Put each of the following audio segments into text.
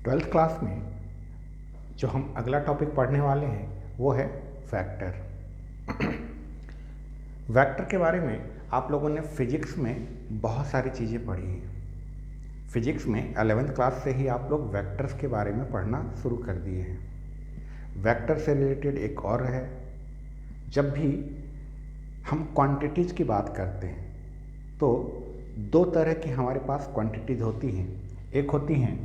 Twelfth class में जो हम अगला टॉपिक पढ़ने वाले हैं वो है वेक्टर। वेक्टर के बारे में आप लोगों ने फिजिक्स में बहुत सारी चीज़ें पढ़ी हैं। फिजिक्स में 11th क्लास से ही आप लोग वेक्टर्स के बारे में पढ़ना शुरू कर दिए हैं। वेक्टर से रिलेटेड एक और है, जब भी हम क्वांटिटीज़ की बात करते हैं तो दो तरह की हमारे पास क्वांटिटीज़ होती हैं। एक होती हैं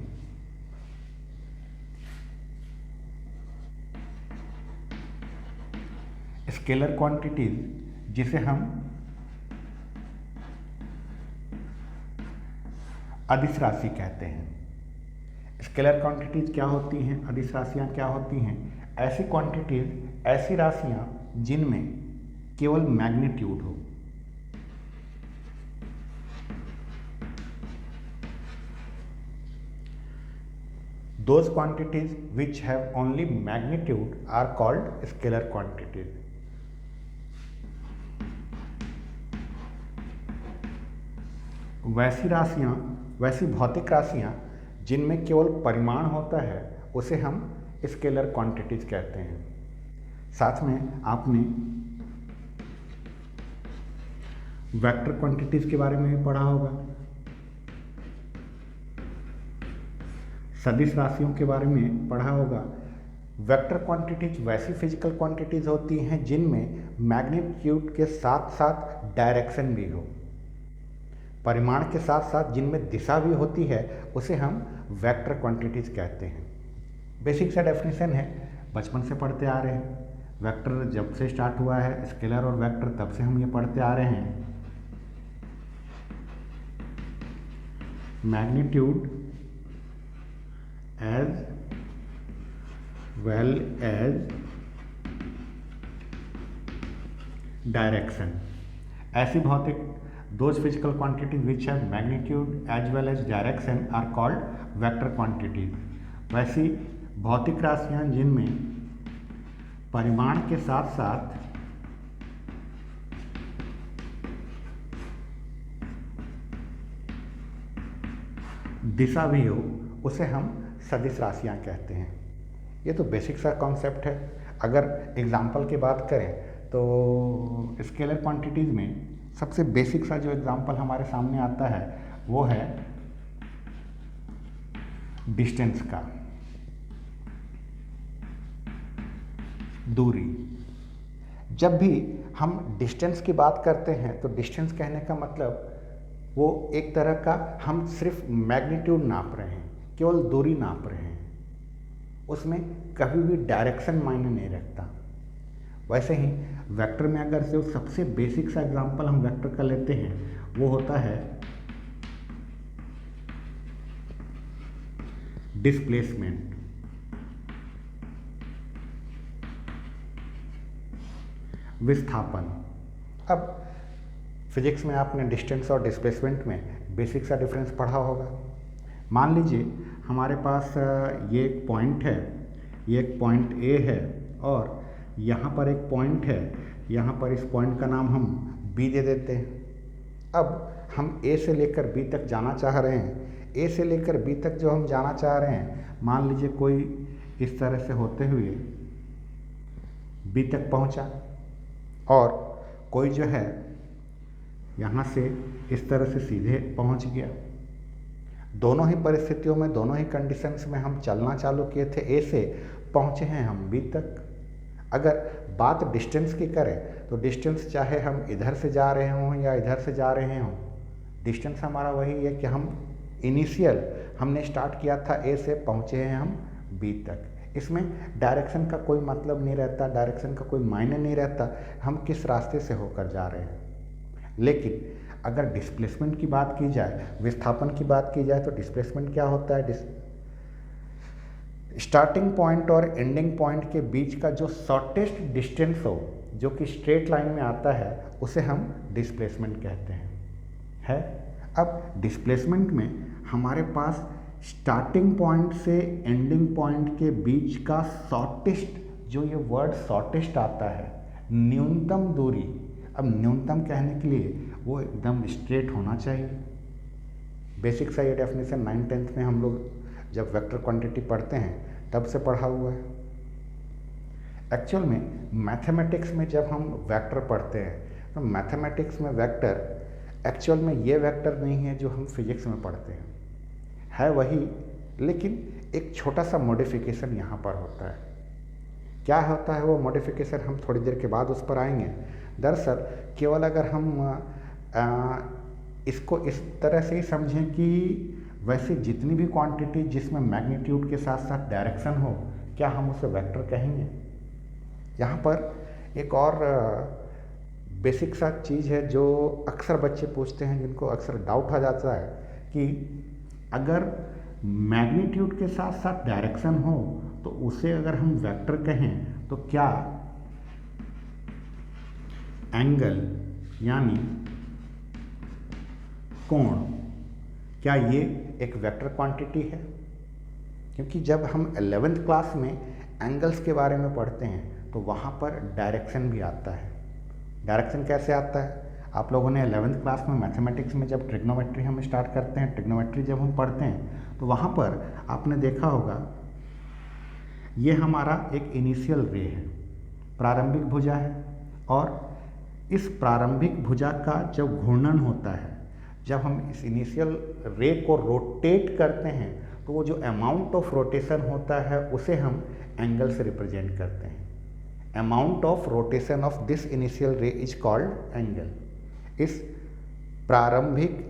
स्केलर क्वांटिटीज, जिसे हम अदिश राशि कहते हैं। स्केलर क्वांटिटीज क्या होती हैं, अदिश राशियाँ क्या होती हैं? ऐसी क्वांटिटीज, ऐसी राशियाँ जिनमें केवल मैग्नीट्यूड हो। Those quantities which have only magnitude are called scalar quantities. वैसी राशियाँ, वैसी भौतिक राशियाँ जिनमें केवल परिमाण होता है उसे हम स्केलर क्वांटिटीज कहते हैं। साथ में आपने वेक्टर क्वांटिटीज के बारे में भी पढ़ा होगा, सदिश राशियों के बारे में पढ़ा होगा। वेक्टर क्वांटिटीज वैसी फिजिकल क्वांटिटीज होती हैं जिनमें मैग्नीट्यूड के साथ साथ डायरेक्शन भी हो। परिमाण के साथ साथ जिनमें दिशा भी होती है उसे हम वेक्टर क्वांटिटीज कहते हैं। बेसिक सा डेफिनेशन है, बचपन से पढ़ते आ रहे हैं। वेक्टर जब से स्टार्ट हुआ है, स्केलर और वेक्टर, तब से हम ये पढ़ते आ रहे हैं। Magnitude as well as direction। ऐसी भौतिक those physical quantities which have magnitude as well as direction are called vector quantities। वैसी भौतिक राशियाँ जिनमें परिमाण के साथ साथ दिशा भी हो उसे हम सदिश राशियाँ कहते हैं। ये तो बेसिक सा कॉन्सेप्ट है। अगर एग्जाम्पल की बात करें तो स्केलर क्वांटिटीज़ में सबसे बेसिक सा जो एग्जाम्पल हमारे सामने आता है वो है डिस्टेंस का, दूरी। जब भी हम डिस्टेंस की बात करते हैं तो डिस्टेंस कहने का मतलब वो एक तरह का, हम सिर्फ मैग्नीट्यूड नाप रहे हैं, केवल दूरी नाप रहे हैं, उसमें कभी भी डायरेक्शन मायने नहीं रखता। वैसे ही वेक्टर में अगर जो सबसे बेसिक सा एग्जांपल हम वेक्टर का लेते हैं वो होता है डिस्प्लेसमेंट। विस्थापन। अब फिजिक्स में आपने डिस्टेंस और डिस्प्लेसमेंट में बेसिक सा डिफरेंस पढ़ा होगा। मान लीजिए हमारे पास ये एक पॉइंट है, ये एक पॉइंट ए है और यहाँ पर एक पॉइंट है। यहाँ पर इस पॉइंट का नाम हम बी दे देते हैं। अब हम ए से लेकर बी तक जाना चाह रहे हैं। ए से लेकर बी तक जो हम जाना चाह रहे हैं, मान लीजिए कोई इस तरह से होते हुए बी तक पहुँचा और कोई जो है यहाँ से इस तरह से सीधे पहुँच गया। दोनों ही परिस्थितियों में, दोनों ही कंडीशंस में हम चलना चालू किए थे, ए से पहुँचे हैं हम बी तक। अगर बात डिस्टेंस की करें तो डिस्टेंस चाहे हम इधर से जा रहे हों या इधर से जा रहे हों, डिस्टेंस हमारा वही है कि हम इनिशियल हमने स्टार्ट किया था ए से, पहुँचे हैं हम बी तक। इसमें डायरेक्शन का कोई मतलब नहीं रहता, डायरेक्शन का कोई मायने नहीं रहता, हम किस रास्ते से होकर जा रहे हैं। लेकिन अगर डिस्प्लेसमेंट की बात की जाए, विस्थापन की बात की जाए, तो डिस्प्लेसमेंट क्या होता है? स्टार्टिंग पॉइंट और एंडिंग पॉइंट के बीच का जो शॉर्टेस्ट डिस्टेंस हो, जो कि स्ट्रेट लाइन में आता है, उसे हम डिस्प्लेसमेंट कहते हैं। अब डिस्प्लेसमेंट में हमारे पास स्टार्टिंग पॉइंट से एंडिंग पॉइंट के बीच का शॉर्टेस्ट, जो ये वर्ड शॉर्टेस्ट आता है, न्यूनतम दूरी। अब न्यूनतम कहने के लिए वो एकदम स्ट्रेट होना चाहिए। बेसिक सा ये डेफिनेशन 9th 10th में हम लोग जब वेक्टर क्वांटिटी पढ़ते हैं तब से पढ़ा हुआ है। एक्चुअल में मैथमेटिक्स में जब हम वेक्टर पढ़ते हैं तो मैथमेटिक्स में वेक्टर एक्चुअल में ये वेक्टर नहीं है जो हम फिजिक्स में पढ़ते हैं, है वही, लेकिन एक छोटा सा मॉडिफिकेशन यहाँ पर होता है। क्या होता है वो मॉडिफिकेशन, हम थोड़ी देर के बाद उस पर आएंगे। दरअसल केवल अगर हम इसको इस तरह से ही समझें कि वैसे जितनी भी क्वांटिटी जिसमें मैग्नीट्यूड के साथ साथ डायरेक्शन हो, क्या हम उसे वेक्टर कहेंगे? यहाँ पर एक और बेसिक सा चीज़ है जो अक्सर बच्चे पूछते हैं, जिनको अक्सर डाउट आ जाता है कि अगर मैग्नीट्यूड के साथ साथ डायरेक्शन हो तो उसे अगर हम वेक्टर कहें तो क्या एंगल यानी कोण, क्या ये एक वेक्टर क्वांटिटी है? क्योंकि जब हम 11th क्लास में एंगल्स के बारे में पढ़ते हैं तो वहाँ पर डायरेक्शन भी आता है। डायरेक्शन कैसे आता है? आप लोगों ने 11th क्लास में मैथमेटिक्स में जब ट्रिग्नोमेट्री हम स्टार्ट करते हैं, ट्रिग्नोमेट्री जब हम पढ़ते हैं तो वहाँ पर आपने देखा होगा ये हमारा एक इनिशियल रे है, प्रारंभिक भुजा है, और इस प्रारंभिक भुजा का जब घूर्णन होता है, जब हम इस इनिशियल रे को रोटेट करते हैं तो वो जो अमाउंट ऑफ रोटेशन होता है उसे हम एंगल से रिप्रेजेंट करते हैं। Amount of rotation of this initial रे इज कॉल्ड एंगल। इस प्रारंभिक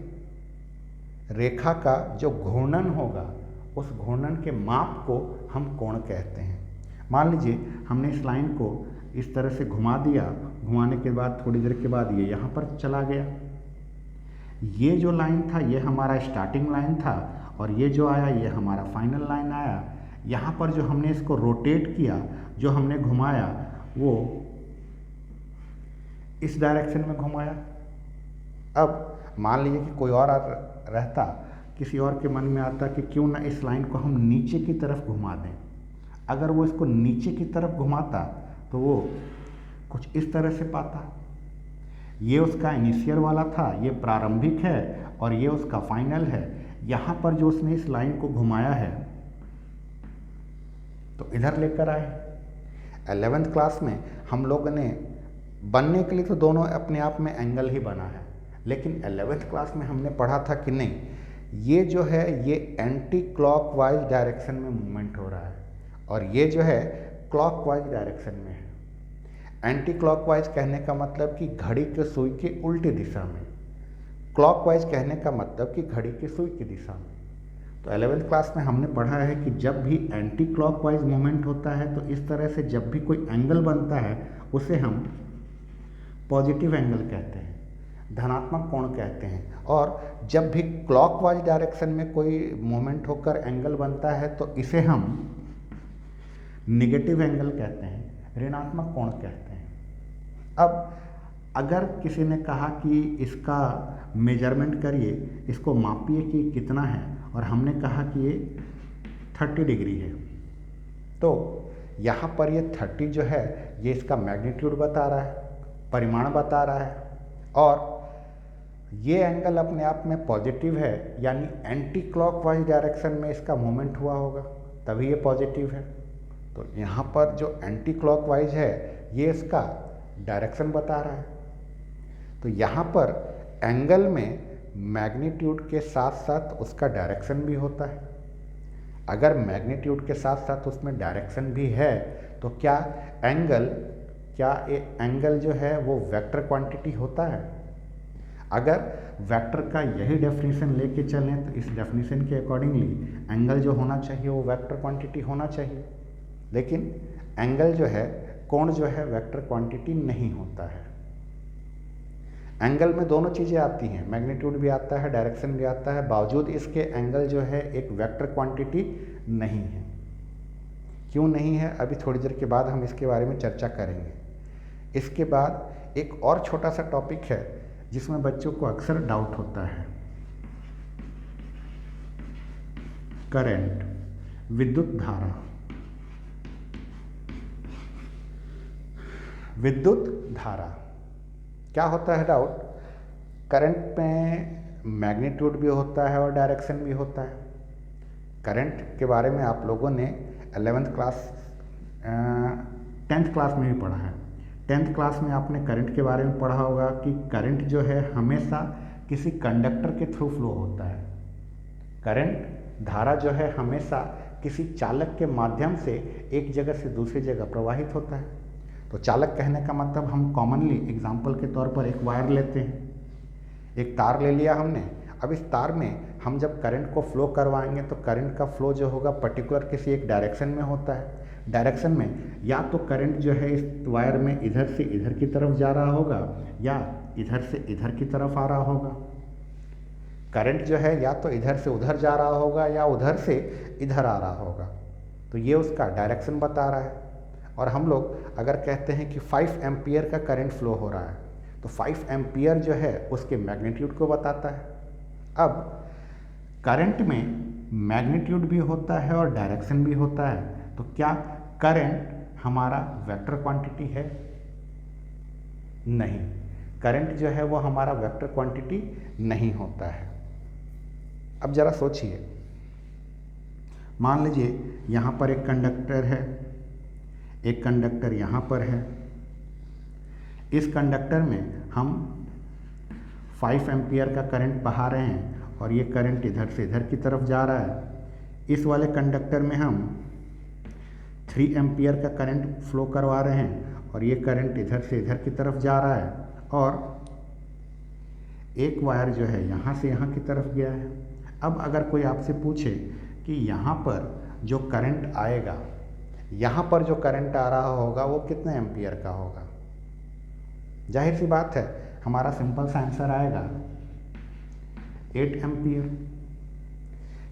रेखा का जो घूर्णन होगा उस घूर्णन के माप को हम कोण कहते हैं। मान लीजिए हमने इस लाइन को इस तरह से घुमा दिया, घुमाने के बाद थोड़ी देर के बाद ये यहाँ पर चला गया। ये जो लाइन था ये हमारा स्टार्टिंग लाइन था और ये जो आया ये हमारा फाइनल लाइन आया। यहाँ पर जो हमने इसको रोटेट किया, जो हमने घुमाया, वो इस डायरेक्शन में घुमाया। अब मान लीजिए कि कोई और रहता, किसी और के मन में आता कि क्यों ना इस लाइन को हम नीचे की तरफ घुमा दें। अगर वो इसको नीचे की तरफ घुमाता तो वो कुछ इस तरह से पाता। ये उसका इनिशियल वाला था, ये प्रारंभिक है, और ये उसका फाइनल है। यहाँ पर जो उसने इस लाइन को घुमाया है तो इधर लेकर आए। 11th क्लास में हम लोगों ने बनने के लिए तो दोनों अपने आप में एंगल ही बना है, लेकिन 11th क्लास में हमने पढ़ा था कि नहीं, ये जो है ये एंटी क्लॉकवाइज डायरेक्शन में मूवमेंट हो रहा है और ये जो है क्लॉकवाइज डायरेक्शन में है। एंटी क्लॉकवाइज कहने का मतलब कि घड़ी के सुई के उल्टी दिशा में, क्लॉकवाइज कहने का मतलब कि घड़ी की सुई की दिशा में। तो 11th क्लास में हमने पढ़ा है कि जब भी एंटी क्लॉकवाइज मूवमेंट होता है तो इस तरह से जब भी कोई एंगल बनता है उसे हम पॉजिटिव एंगल कहते हैं, धनात्मक कोण कहते हैं। और जब भी क्लॉकवाइज डायरेक्शन में कोई मूवमेंट होकर एंगल बनता है तो इसे हम नेगेटिव एंगल कहते हैं, ऋणात्मक कोण कहते हैं। अब अगर किसी ने कहा कि इसका मेजरमेंट करिए, इसको मापिए कि कितना है, और हमने कहा कि ये 30 डिग्री है, तो यहाँ पर ये 30 जो है ये इसका मैग्नीट्यूड बता रहा है, परिमाण बता रहा है, और ये एंगल अपने आप में पॉजिटिव है, यानी एंटी क्लॉकवाइज डायरेक्शन में इसका मूवमेंट हुआ होगा तभी ये पॉजिटिव है। तो यहाँ पर जो एंटी क्लॉकवाइज है ये इसका डायरेक्शन बता रहा है। तो यहाँ पर एंगल में मैग्नीट्यूड के साथ साथ उसका डायरेक्शन भी होता है। अगर मैग्नीट्यूड के साथ साथ उसमें डायरेक्शन भी है तो क्या एंगल जो है वो वेक्टर क्वांटिटी होता है? अगर वेक्टर का यही डेफिनेशन लेके चलें तो इस डेफिनेशन के अकॉर्डिंगली एंगल जो होना चाहिए वो वेक्टर क्वांटिटी होना चाहिए, लेकिन एंगल जो है, कोण जो है, वेक्टर क्वांटिटी नहीं होता है। एंगल में दोनों चीज़ें आती हैं, मैग्नीट्यूड भी आता है, डायरेक्शन भी आता है, बावजूद इसके एंगल जो है एक वेक्टर क्वांटिटी नहीं है। क्यों नहीं है, अभी थोड़ी देर के बाद हम इसके बारे में चर्चा करेंगे। इसके बाद एक और छोटा सा टॉपिक है जिसमें बच्चों को अक्सर डाउट होता है, करंट, विद्युत धारा। विद्युत धारा क्या होता है डाउट? करंट में मैग्नीट्यूड भी होता है और डायरेक्शन भी होता है। करंट के बारे में आप लोगों ने 11th क्लास 10th क्लास में भी पढ़ा है। 10th क्लास में आपने करंट के बारे में पढ़ा होगा कि करंट जो है हमेशा किसी कंडक्टर के थ्रू फ्लो होता है। करंट धारा जो है हमेशा किसी चालक के माध्यम से एक जगह से दूसरी जगह प्रवाहित होता है। तो चालक कहने का मतलब हम कॉमनली एग्जाम्पल के तौर पर एक वायर लेते हैं, एक तार ले लिया हमने। अब इस तार में हम जब करंट को फ्लो करवाएंगे तो करंट का फ्लो जो होगा पर्टिकुलर किसी एक डायरेक्शन में होता है। डायरेक्शन में या तो करंट जो है इस वायर में इधर से इधर की तरफ जा रहा होगा या इधर से इधर की तरफ आ रहा होगा। करंट जो है या तो इधर से उधर जा रहा होगा या उधर से इधर आ रहा होगा। तो ये उसका डायरेक्शन बता रहा है। और हम लोग अगर कहते हैं कि 5 एम्पियर का करंट फ्लो हो रहा है तो 5 एम्पियर जो है उसके मैग्नीट्यूड को बताता है। अब करंट में मैग्नीट्यूड भी होता है और डायरेक्शन भी होता है। तो क्या करंट हमारा वेक्टर क्वांटिटी है? नहीं, करंट जो है वो हमारा वेक्टर क्वांटिटी नहीं होता है। अब ज़रा सोचिए, मान लीजिए यहाँ पर एक कंडक्टर है, एक कंडक्टर यहाँ पर है। इस कंडक्टर में हम 5 एम्पियर का करंट बहा रहे हैं और ये करंट इधर से इधर की तरफ जा रहा है। इस वाले कंडक्टर में हम 3 एम्पियर का करंट फ्लो करवा रहे हैं और ये करंट इधर से इधर की तरफ जा रहा है। और एक वायर जो है यहाँ से यहाँ की तरफ गया है। अब अगर कोई आपसे पूछे कि यहाँ पर जो करंट आएगा, यहाँ पर जो करंट आ रहा होगा वो कितने एम्पियर का होगा? जाहिर सी बात है हमारा सिंपल सा आंसर आएगा 8 एम्पियर।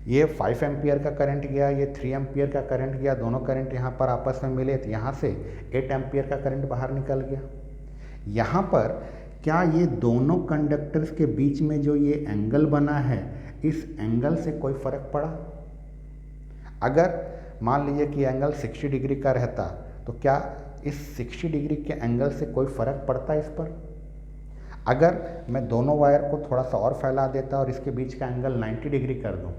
ये 5 एम्पियर का करंट गया, ये 3 एम्पियर का करंट गया, दोनों करंट यहाँ पर आपस में मिले तो यहाँ से 8 एम्पियर का करंट बाहर निकल गया। यहाँ पर क्या ये दोनों कंडक्टर्स के बीच में जो ये एंगल बना है, इस एंगल से कोई फ़र्क पड़ा? अगर मान लीजिए कि एंगल 60 डिग्री का रहता तो क्या इस 60 डिग्री के एंगल से कोई फ़र्क पड़ता इस पर? अगर मैं दोनों वायर को थोड़ा सा और फैला देता और इसके बीच का एंगल 90 डिग्री कर दूं,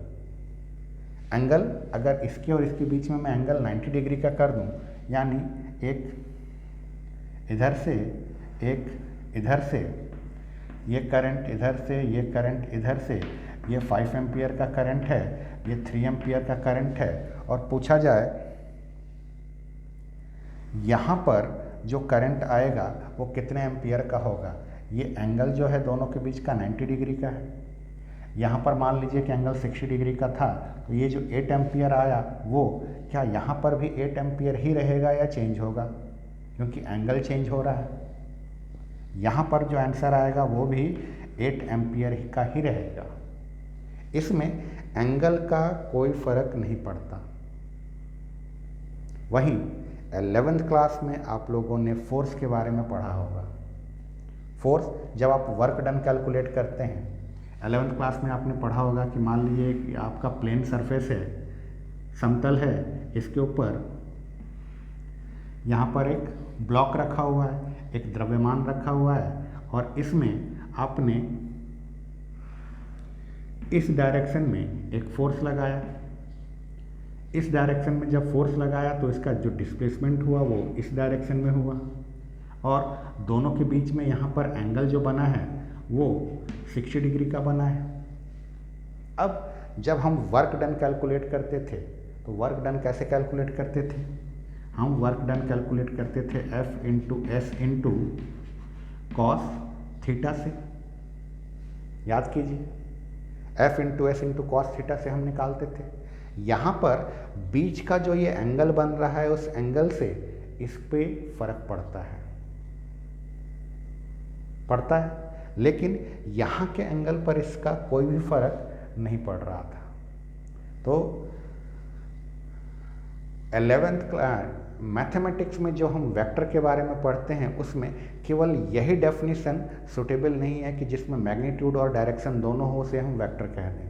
एंगल अगर इसके और इसके बीच में मैं एंगल 90 डिग्री का कर दूं, यानी एक इधर से एक इधर से, ये करंट इधर से, ये करंट इधर से, ये 5 एम्पियर का करंट है, ये 3 एम्पियर का करंट है। और पूछा जाए यहाँ पर जो करंट आएगा वो कितने एम्पियर का होगा? ये एंगल जो है दोनों के बीच का 90 डिग्री का है। यहाँ पर मान लीजिए कि एंगल 60 डिग्री का था, तो ये जो 8 एम्पियर आया वो क्या यहाँ पर भी 8 एम्पियर ही रहेगा या चेंज होगा? क्योंकि एंगल चेंज हो रहा है। यहाँ पर जो आंसर आएगा वो भी 8 एम्पियर का ही रहेगा। इसमें एंगल का कोई फ़र्क नहीं पड़ता। वहीं 11th क्लास में आप लोगों ने फोर्स के बारे में पढ़ा होगा। फोर्स जब आप वर्क डन कैलकुलेट करते हैं, 11th क्लास में आपने पढ़ा होगा कि मान लीजिए कि आपका प्लेन सरफेस है, समतल है, इसके ऊपर यहाँ पर एक ब्लॉक रखा हुआ है, एक द्रव्यमान रखा हुआ है और इसमें आपने इस डायरेक्शन में एक फोर्स लगाया। इस डायरेक्शन में जब फोर्स लगाया तो इसका जो डिस्प्लेसमेंट हुआ वो इस डायरेक्शन में हुआ और दोनों के बीच में यहाँ पर एंगल जो बना है वो 60 डिग्री का बना है। अब जब हम वर्क डन कैलकुलेट करते थे तो वर्क डन कैसे कैलकुलेट करते थे? हम वर्क डन कैलकुलेट करते थे F into S into cos theta से। याद कीजिए, F into S into cos theta से हम निकालते थे। यहाँ पर बीच का जो ये एंगल बन रहा है उस एंगल से इस पे फर्क पड़ता है, लेकिन यहाँ के एंगल पर इसका कोई भी फर्क नहीं पड़ रहा था। तो 11th मैथमेटिक्स में जो हम वेक्टर के बारे में पढ़ते हैं उसमें केवल यही डेफिनेशन सुटेबल नहीं है कि जिसमें मैग्नीट्यूड और डायरेक्शन दोनों हो उसे हम वेक्टर कह दें।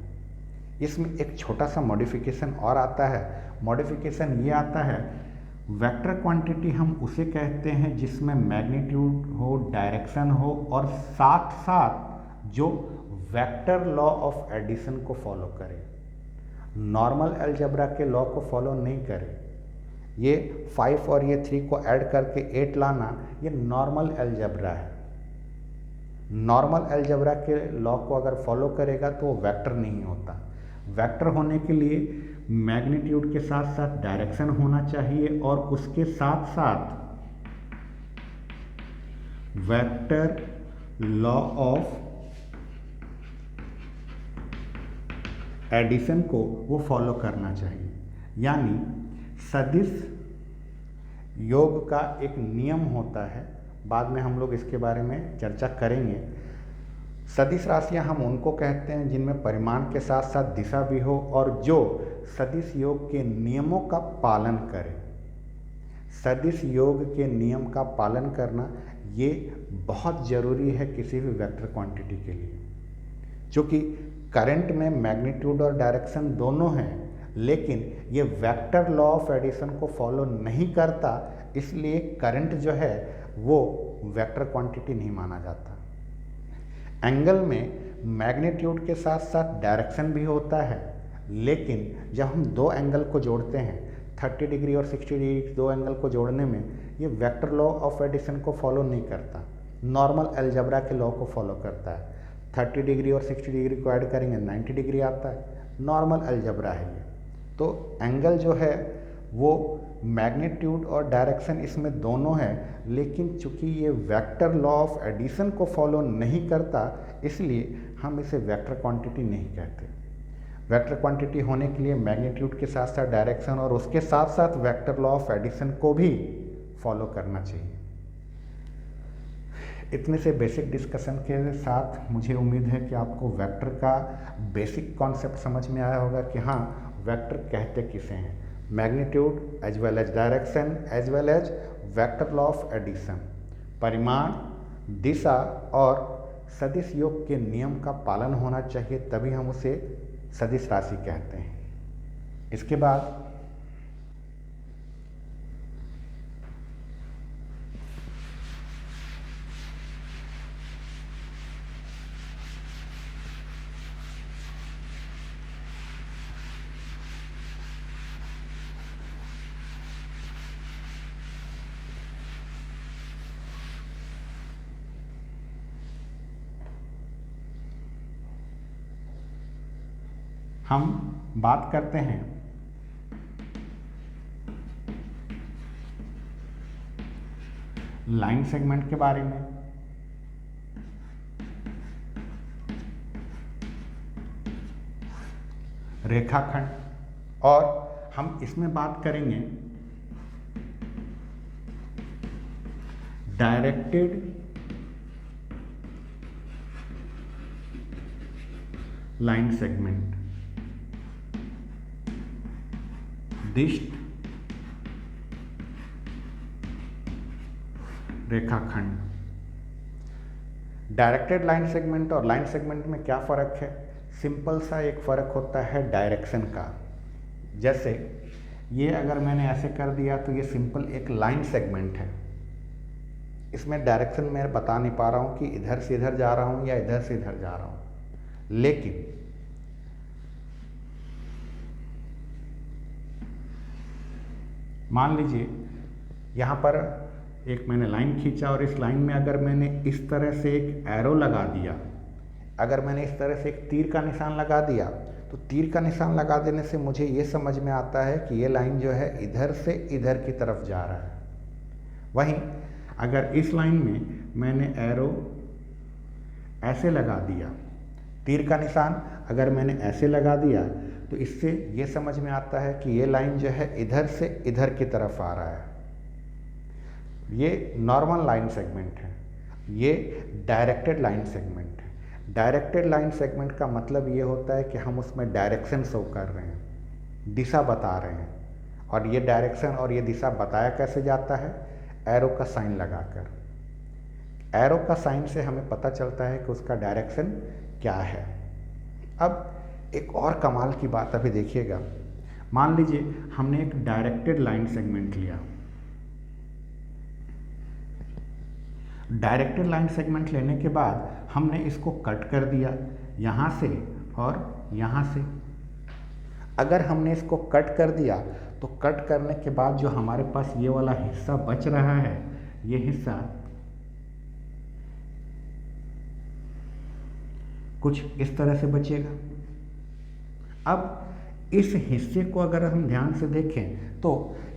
इसमें एक छोटा सा मॉडिफिकेशन और आता है। मॉडिफिकेशन ये आता है, वेक्टर क्वांटिटी हम उसे कहते हैं जिसमें मैग्नीट्यूड हो, डायरेक्शन हो और साथ साथ जो वेक्टर लॉ ऑफ एडिशन को फॉलो करे। नॉर्मल अलजेब्रा के लॉ को फॉलो नहीं करे। ये 5 और ये 3 को ऐड करके 8 लाना, ये नॉर्मल अलजेब्रा है। नॉर्मल अलजेब्रा के लॉ को अगर फॉलो करेगा तो वो वेक्टर नहीं होता। वेक्टर होने के लिए मैग्नीट्यूड के साथ साथ डायरेक्शन होना चाहिए और उसके साथ साथ वेक्टर लॉ ऑफ एडिशन को वो फॉलो करना चाहिए। यानी सदिश योग का एक नियम होता है, बाद में हम लोग इसके बारे में चर्चा करेंगे। सदिश राशियां हम उनको कहते हैं जिनमें परिमाण के साथ साथ दिशा भी हो और जो सदिश योग के नियमों का पालन करे। सदिश योग के नियम का पालन करना ये बहुत ज़रूरी है किसी भी वेक्टर क्वांटिटी के लिए। क्योंकि करंट में मैग्नीट्यूड और डायरेक्शन दोनों हैं, लेकिन ये वेक्टर लॉ ऑफ एडिशन को फॉलो नहीं करता, इसलिए करंट जो है वो वेक्टर क्वांटिटी नहीं माना जाता। एंगल में मैग्नीट्यूड के साथ साथ डायरेक्शन भी होता है, लेकिन जब हम दो एंगल को जोड़ते हैं 30 डिग्री और 60 डिग्री, दो एंगल को जोड़ने में ये वेक्टर लॉ ऑफ एडिशन को फॉलो नहीं करता, नॉर्मल अलजेब्रा के लॉ को फॉलो करता है। 30 डिग्री और 60 डिग्री को ऐड करेंगे 90 डिग्री आता है, नॉर्मल अलजेब्रा है ये। तो एंगल जो है वो मैग्नीट्यूड और डायरेक्शन इसमें दोनों है, लेकिन चूंकि ये वेक्टर लॉ ऑफ एडिशन को फॉलो नहीं करता, इसलिए हम इसे वेक्टर क्वांटिटी नहीं कहते। वेक्टर क्वांटिटी होने के लिए मैग्नीट्यूड के साथ साथ डायरेक्शन और उसके साथ साथ वेक्टर लॉ ऑफ एडिशन को भी फॉलो करना चाहिए। इतने से बेसिक डिस्कशन के साथ मुझे उम्मीद है कि आपको वेक्टर का बेसिक कॉन्सेप्ट समझ में आया होगा कि हाँ, वेक्टर कहते किसे हैं। Magnitude as well as direction as well as vector law of addition, परिमाण, दिशा और सदिश योग के नियम का पालन होना चाहिए, तभी हम उसे सदिश राशि कहते हैं। इसके बाद हम बात करते हैं लाइन सेगमेंट के बारे में। रेखाखंड, और हम इसमें बात करेंगे डायरेक्टेड लाइन सेगमेंट, दिष्ट रेखाखंड। डायरेक्टेड लाइन सेगमेंट और लाइन सेगमेंट में क्या फ़र्क है? सिंपल सा एक फ़र्क होता है डायरेक्शन का। जैसे ये अगर मैंने ऐसे कर दिया तो ये सिंपल एक लाइन सेगमेंट है, इसमें डायरेक्शन मैं बता नहीं पा रहा हूँ कि इधर से इधर जा रहा हूँ या इधर से इधर जा रहा हूँ। लेकिन मान लीजिए यहाँ पर एक मैंने लाइन खींचा और इस लाइन में अगर मैंने इस तरह से एक एरो लगा दिया, अगर मैंने इस तरह से एक तीर का निशान लगा दिया, तो तीर का निशान लगा देने से मुझे ये समझ में आता है कि ये लाइन जो है इधर से इधर की तरफ जा रहा है। वहीं अगर इस लाइन में मैंने एरो ऐसे लगा दिया, तीर का निशान अगर मैंने ऐसे लगा दिया, तो इससे ये समझ में आता है कि ये लाइन जो है इधर से इधर की तरफ आ रहा है। ये नॉर्मल लाइन सेगमेंट है, ये डायरेक्टेड लाइन सेगमेंट है। डायरेक्टेड लाइन सेगमेंट का मतलब ये होता है कि हम उसमें डायरेक्शन शो कर रहे हैं, दिशा बता रहे हैं, और ये डायरेक्शन और ये दिशा बताया कैसे जाता है? एरो का साइन लगाकर। एरो का साइन से हमें पता चलता है कि उसका डायरेक्शन क्या है। अब एक और कमाल की बात अभी देखिएगा, मान लीजिए हमने एक डायरेक्टेड लाइन सेगमेंट लिया। डायरेक्टेड लाइन सेगमेंट लेने के बाद हमने इसको कट कर दिया यहाँ से और यहाँ से। अगर हमने इसको कट कर दिया तो कट करने के बाद जो हमारे पास ये वाला हिस्सा बच रहा है, ये हिस्सा कुछ इस तरह से बचेगा। अब इस हिस्से को अगर हम ध्यान से देखें तो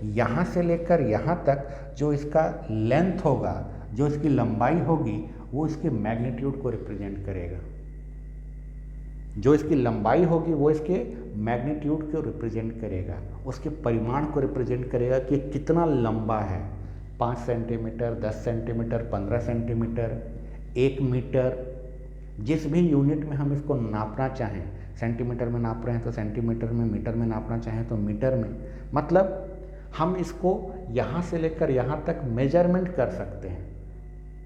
यहाँ से लेकर यहाँ तक जो इसका लेंथ होगा, जो इसकी लंबाई होगी, वो इसके मैग्नीट्यूड को रिप्रेजेंट करेगा। जो इसकी लंबाई होगी वो इसके मैग्नीट्यूड को रिप्रेजेंट करेगा, उसके परिमाण को रिप्रेजेंट करेगा कि कितना लंबा है। 5 सेंटीमीटर, 10 सेंटीमीटर, 15 सेंटीमीटर, 1 मीटर, जिस भी यूनिट में हम इसको नापना चाहें, सेंटीमीटर में नाप रहे हैं तो सेंटीमीटर में, मीटर में नापना चाहें तो मीटर में, मतलब हम इसको यहाँ से लेकर यहाँ तक मेजरमेंट कर सकते हैं,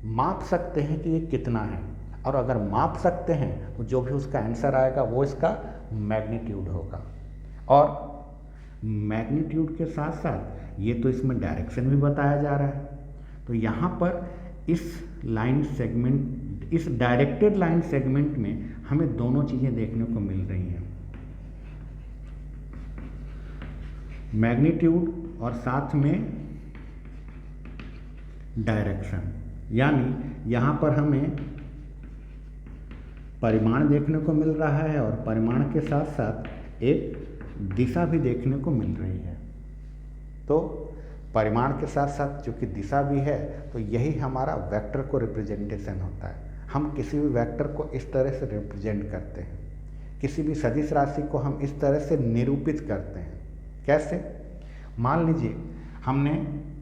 माप सकते हैं कि ये कितना है। और अगर माप सकते हैं तो जो भी उसका आंसर आएगा वो इसका मैग्नीट्यूड होगा। और मैग्नीट्यूड के साथ साथ ये तो इसमें डायरेक्शन भी बताया जा रहा है। तो यहाँ पर इस लाइन सेगमेंट, इस डायरेक्टेड लाइन सेगमेंट में हमें दोनों चीज़ें देखने को मिल रही हैं, मैग्नीट्यूड और साथ में डायरेक्शन। यानी यहाँ पर हमें परिमाण देखने को मिल रहा है और परिमाण के साथ साथ एक दिशा भी देखने को मिल रही है। तो परिमाण के साथ साथ जो कि दिशा भी है, तो यही हमारा वेक्टर को रिप्रेजेंटेशन होता है। हम किसी भी वेक्टर को इस तरह से रिप्रेजेंट करते हैं, किसी भी सदिश राशि को हम इस तरह से निरूपित करते हैं। कैसे? मान लीजिए हमने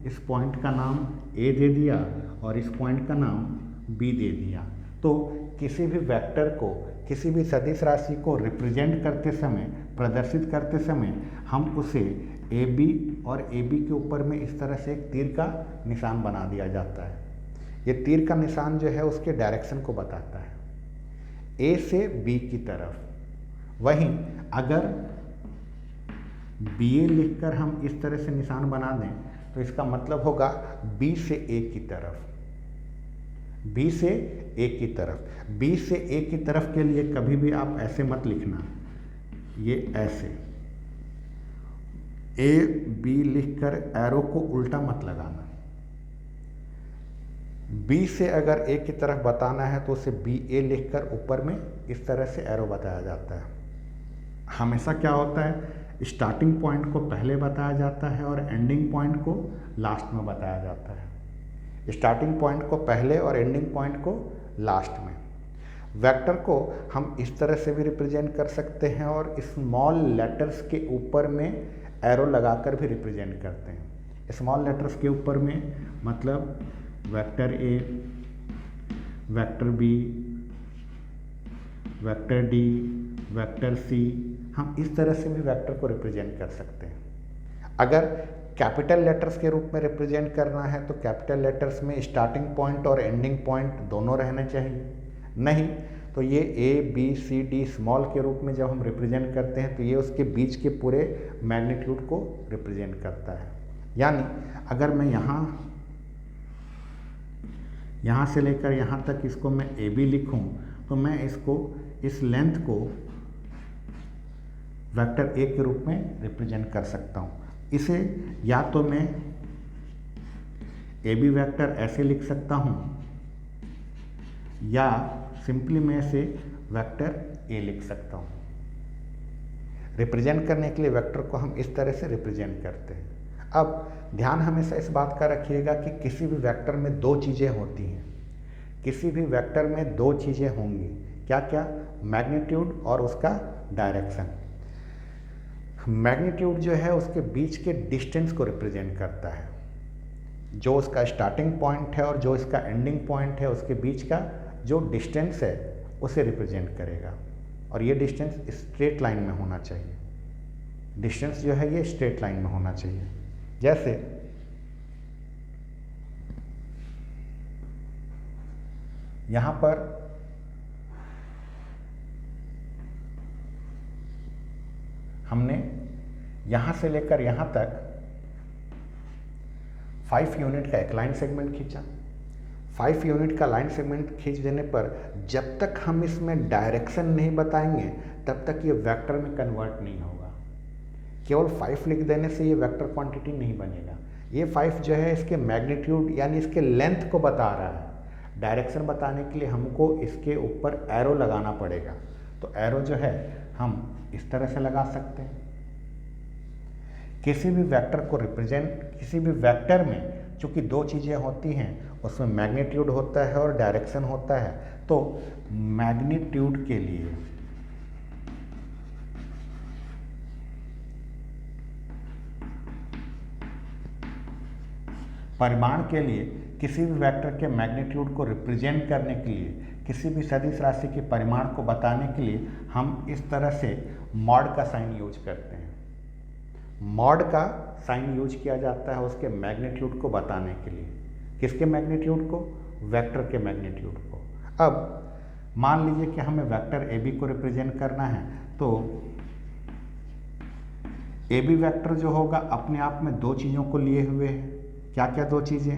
इस पॉइंट का नाम ए दे दिया और इस पॉइंट का नाम बी दे दिया। तो किसी भी वेक्टर को, किसी भी सदिश राशि को रिप्रेजेंट करते समय, प्रदर्शित करते समय, हम उसे ए बी और ए बी के ऊपर में इस तरह से एक तीर का निशान बना दिया जाता है। ये तीर का निशान जो है उसके डायरेक्शन को बताता है, ए से बी की तरफ। वहीं अगर बी ए लिखकर हम इस तरह से निशान बना दें तो इसका मतलब होगा बी से ए की तरफ, बी से ए की तरफ। बी से ए की तरफ के लिए कभी भी आप ऐसे मत लिखना, ये ऐसे ए बी लिखकर एरो को उल्टा मत लगाना। बी से अगर ए की तरफ बताना है तो उसे बी ए लिखकर ऊपर में इस तरह से एरो बताया जाता है। हमेशा क्या होता है, स्टार्टिंग पॉइंट को पहले बताया जाता है और एंडिंग पॉइंट को लास्ट में बताया जाता है। स्टार्टिंग पॉइंट को पहले और एंडिंग पॉइंट को लास्ट में। वेक्टर को हम इस तरह से भी रिप्रेजेंट कर सकते हैं और स्मॉल लेटर्स के ऊपर में एरो लगाकर भी रिप्रेजेंट करते हैं। स्मॉल लेटर्स के ऊपर में मतलब vector A, vector B, vector D, vector C, हम इस तरह से भी वेक्टर को रिप्रेजेंट कर सकते हैं। अगर कैपिटल लेटर्स के रूप में रिप्रेजेंट करना है तो कैपिटल लेटर्स में स्टार्टिंग पॉइंट और एंडिंग पॉइंट दोनों रहने चाहिए। नहीं तो ये A B C D small के रूप में जब हम रिप्रेजेंट करते हैं तो ये उसके बीच के पूरे मैग्नीट्यूड को रिप्रेजेंट करता है। यानी अगर मैं यहाँ से लेकर यहाँ तक इसको मैं ए बी लिखूँ तो मैं इसको, इस लेंथ को वेक्टर ए के रूप में रिप्रेजेंट कर सकता हूँ। इसे या तो मैं ए बी वेक्टर ऐसे लिख सकता हूँ या सिंपली मैं इसे वेक्टर ए लिख सकता हूँ। रिप्रेजेंट करने के लिए वेक्टर को हम इस तरह से रिप्रेजेंट करते हैं। अब ध्यान हमेशा इस बात का रखिएगा कि किसी भी वेक्टर में दो चीज़ें होती हैं। किसी भी वेक्टर में दो चीज़ें होंगी। क्या क्या? मैग्नीट्यूड और उसका डायरेक्शन। मैग्नीट्यूड जो है उसके बीच के डिस्टेंस को रिप्रेजेंट करता है। जो उसका स्टार्टिंग पॉइंट है और जो इसका एंडिंग पॉइंट है उसके बीच का जो डिस्टेंस है उसे रिप्रेजेंट करेगा। और ये डिस्टेंस स्ट्रेट लाइन में होना चाहिए। डिस्टेंस जो है ये स्ट्रेट लाइन में होना चाहिए। जैसे यहाँ पर हमने यहाँ से लेकर यहाँ तक 5 यूनिट का एक लाइन सेगमेंट खींचा। 5 यूनिट का लाइन सेगमेंट खींच देने पर जब तक हम इसमें डायरेक्शन नहीं बताएंगे तब तक ये वेक्टर में कन्वर्ट नहीं होगा। केवल 5 लिख देने से ये वेक्टर क्वांटिटी नहीं बनेगा। ये 5 जो है इसके मैग्नीट्यूड यानी इसके लेंथ को बता रहा है। डायरेक्शन बताने के लिए हमको इसके ऊपर एरो लगाना पड़ेगा। तो एरो जो है हम इस तरह से लगा सकते हैं। किसी भी वेक्टर को रिप्रेजेंट, किसी भी वेक्टर में चूँकि दो चीज़ें होती हैं, उसमें मैग्नीट्यूड होता है और डायरेक्शन होता है। तो मैग्नीट्यूड के लिए परिमाण के लिए किसी भी वेक्टर के मैग्नीट्यूड को रिप्रेजेंट करने के लिए, किसी भी सदिश राशि के परिमाण को बताने के लिए हम इस तरह से मॉड का साइन यूज करते हैं। मॉड का साइन यूज किया जाता है उसके मैग्नीट्यूड को बताने के लिए। किसके मैग्नीट्यूड को? वेक्टर के मैग्नीट्यूड को। अब मान लीजिए कि हमें वेक्टर ए बी को रिप्रेजेंट करना है, तो ए बी वेक्टर जो होगा अपने आप में दो चीज़ों को लिए हुए है। क्या क्या दो चीज़ें?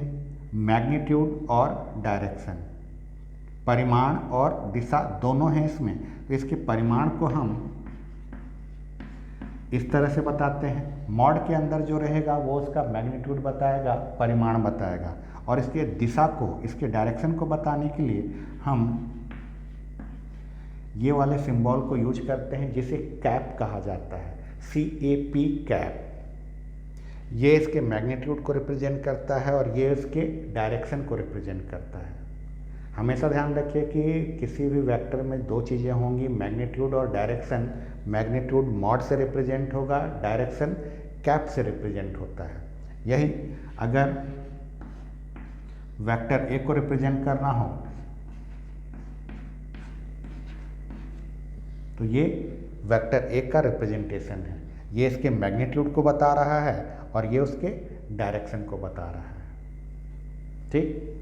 मैग्नीट्यूड और डायरेक्शन, परिमाण और दिशा दोनों हैं इसमें। तो इसके परिमाण को हम इस तरह से बताते हैं। मॉड के अंदर जो रहेगा वो उसका मैग्नीट्यूड बताएगा, परिमाण बताएगा, और इसके दिशा को, इसके डायरेक्शन को बताने के लिए हम ये वाले सिंबल को यूज करते हैं जिसे कैप कहा जाता है, CAP कैप। ये इसके मैग्नीट्यूड को रिप्रेजेंट करता है और ये इसके डायरेक्शन को रिप्रेजेंट करता है। हमेशा ध्यान रखिए कि किसी भी वेक्टर में दो चीज़ें होंगी, मैग्नीट्यूड और डायरेक्शन। मैग्नीट्यूड मॉड से रिप्रेजेंट होगा, डायरेक्शन कैप से रिप्रेजेंट होता है। यही अगर वेक्टर ए को रिप्रेजेंट करना हो तो ये वेक्टर ए का रिप्रेजेंटेशन है। ये इसके मैग्नीट्यूड को बता रहा है और ये उसके डायरेक्शन को बता रहा है। ठीक,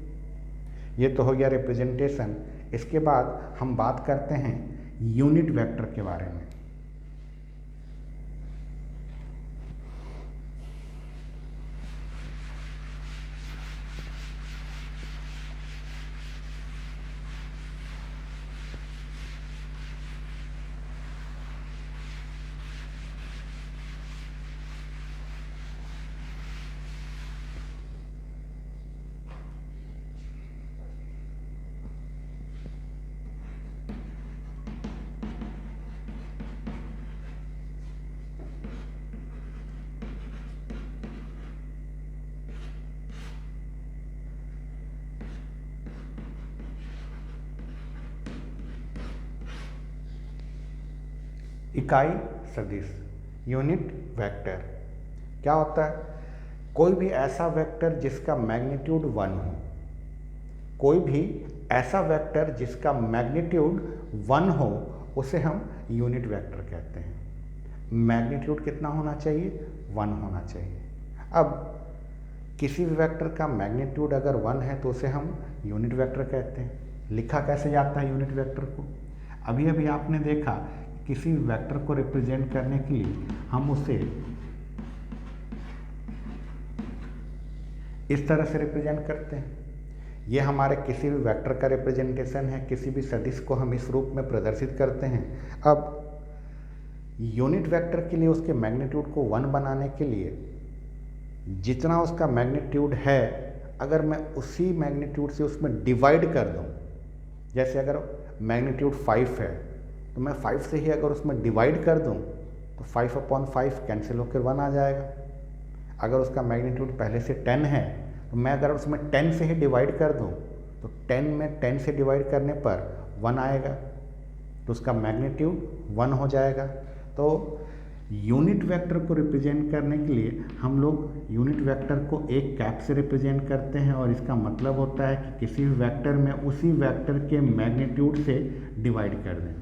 ये तो हो गया रिप्रेजेंटेशन। इसके बाद हम बात करते हैं यूनिट वेक्टर के बारे में। इकाई सदिश, यूनिट वेक्टर क्या होता है? कोई भी ऐसा वेक्टर जिसका मैग्नीट्यूड 1 हो, कोई भी ऐसा वेक्टर जिसका मैग्नीट्यूड 1 हो उसे हम यूनिट वेक्टर कहते हैं। मैग्नीट्यूड कितना होना चाहिए? 1 होना चाहिए। अब किसी भी वेक्टर का मैग्नीट्यूड अगर 1 है तो उसे हम यूनिट वेक्टर कहते हैं। लिखा कैसे जाता है यूनिट वेक्टर को? अभी अभी आपने देखा किसी वेक्टर को रिप्रेजेंट करने के लिए हम उसे इस तरह से रिप्रेजेंट करते हैं। ये हमारे किसी भी वेक्टर का रिप्रेजेंटेशन है। किसी भी सदिश को हम इस रूप में प्रदर्शित करते हैं। अब यूनिट वेक्टर के लिए उसके मैग्नीट्यूड को 1 बनाने के लिए जितना उसका मैग्नीट्यूड है, अगर मैं उसी मैग्नीट्यूड से उसमें डिवाइड कर दूं, जैसे अगर मैग्नीट्यूड 5 है तो मैं 5 से ही अगर उसमें डिवाइड कर दूं तो 5/5 कैंसिल होकर 1 आ जाएगा। अगर उसका मैग्नीट्यूड पहले से 10 है तो मैं अगर उसमें 10 से ही डिवाइड कर दूं तो 10 में 10 से डिवाइड करने पर 1 आएगा, तो उसका मैग्नीट्यूड 1 हो जाएगा। तो यूनिट वेक्टर को रिप्रेजेंट करने के लिए हम लोग यूनिट वेक्टर को एक कैप से रिप्रेजेंट करते हैं, और इसका मतलब होता है कि किसी भी वेक्टर में उसी वेक्टर के मैग्नीट्यूड से डिवाइड कर दें।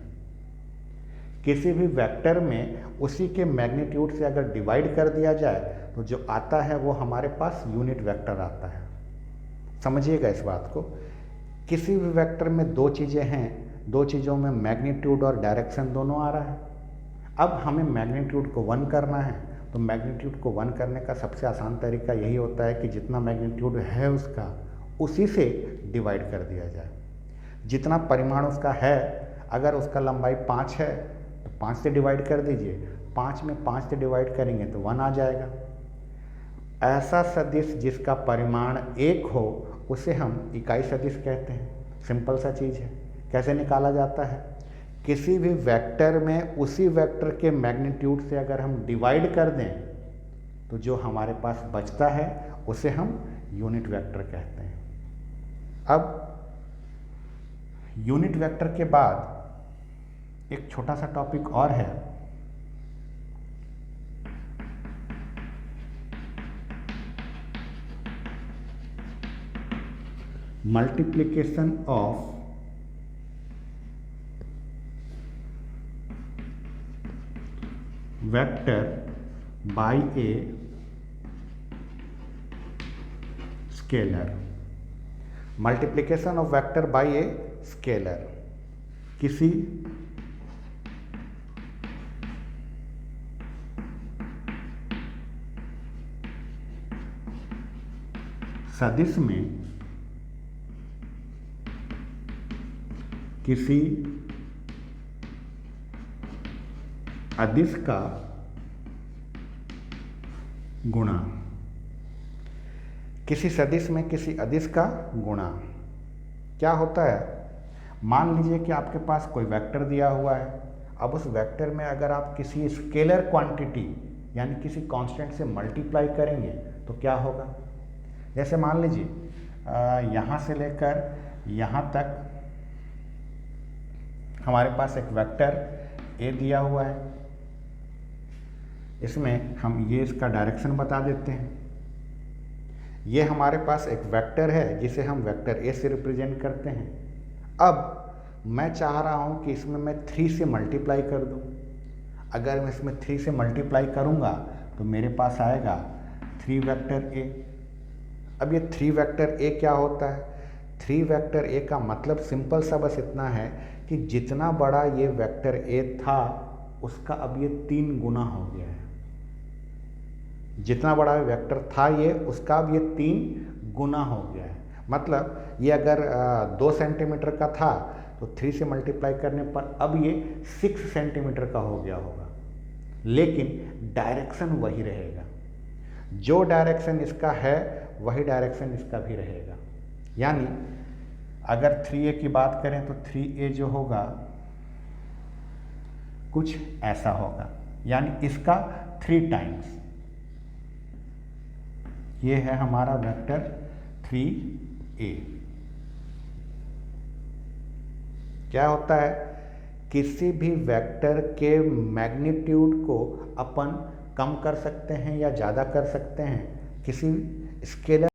किसी भी वेक्टर में उसी के मैग्नीट्यूड से अगर डिवाइड कर दिया जाए तो जो आता है वो हमारे पास यूनिट वेक्टर आता है। समझिएगा इस बात को। किसी भी वेक्टर में दो चीज़ें हैं, दो चीज़ों में मैग्नीट्यूड और डायरेक्शन दोनों आ रहा है। अब हमें मैग्नीट्यूड को 1 करना है, तो मैग्नीट्यूड को 1 करने का सबसे आसान तरीका यही होता है कि जितना मैग्नीट्यूड है उसका उसी से डिवाइड कर दिया जाए। जितना परिमाण उसका है, अगर उसका लंबाई 5 है तो 5 से डिवाइड कर दीजिए, 5 में 5 से डिवाइड करेंगे तो 1 आ जाएगा। ऐसा सदिश जिसका परिमाण 1 हो उसे हम इकाई सदिश कहते हैं। सिंपल सा चीज़ है। कैसे निकाला जाता है? किसी भी वेक्टर में उसी वेक्टर के मैग्नीट्यूड से अगर हम डिवाइड कर दें तो जो हमारे पास बचता है उसे हम यूनिट वेक्टर कहते हैं। अब यूनिट वेक्टर के बाद एक छोटा सा टॉपिक और है, multiplication of vector by a scalar. Multiplication of vector by a scalar. किसी सदिश में किसी अदिश का गुणा। किसी सदिश में किसी अदिश का गुणा क्या होता है? मान लीजिए कि आपके पास कोई वेक्टर दिया हुआ है। अब उस वेक्टर में अगर आप किसी स्केलर क्वांटिटी यानी किसी कांस्टेंट से मल्टीप्लाई करेंगे तो क्या होगा? जैसे मान लीजिए यहाँ से लेकर यहाँ तक हमारे पास एक वेक्टर ए दिया हुआ है। इसमें हम ये इसका डायरेक्शन बता देते हैं। ये हमारे पास एक वेक्टर है जिसे हम वेक्टर ए से रिप्रेजेंट करते हैं। अब मैं चाह रहा हूँ कि इसमें मैं 3 से मल्टीप्लाई कर दूँ। अगर मैं इसमें 3 से मल्टीप्लाई करूँगा तो मेरे पास आएगा 3 वेक्टर ए। अब ये 3 वेक्टर ए क्या होता है? 3 वेक्टर ए का मतलब सिंपल सा बस इतना है कि जितना बड़ा ये वेक्टर ए था उसका अब ये 3 गुना हो गया है। जितना बड़ा वेक्टर था ये उसका अब ये 3 गुना हो गया है। मतलब ये अगर 2 सेंटीमीटर का था तो 3 से मल्टीप्लाई करने पर अब ये 6 सेंटीमीटर का हो गया होगा, लेकिन डायरेक्शन वही रहेगा। जो डायरेक्शन इसका है वही डायरेक्शन इसका भी रहेगा। यानी अगर 3a की बात करें तो 3a जो होगा कुछ ऐसा होगा, यानी इसका 3 टाइम्स। ये है हमारा वेक्टर 3a। क्या होता है? किसी भी वेक्टर के मैग्नीट्यूड को अपन कम कर सकते हैं या ज़्यादा कर सकते हैं किसी स्केलर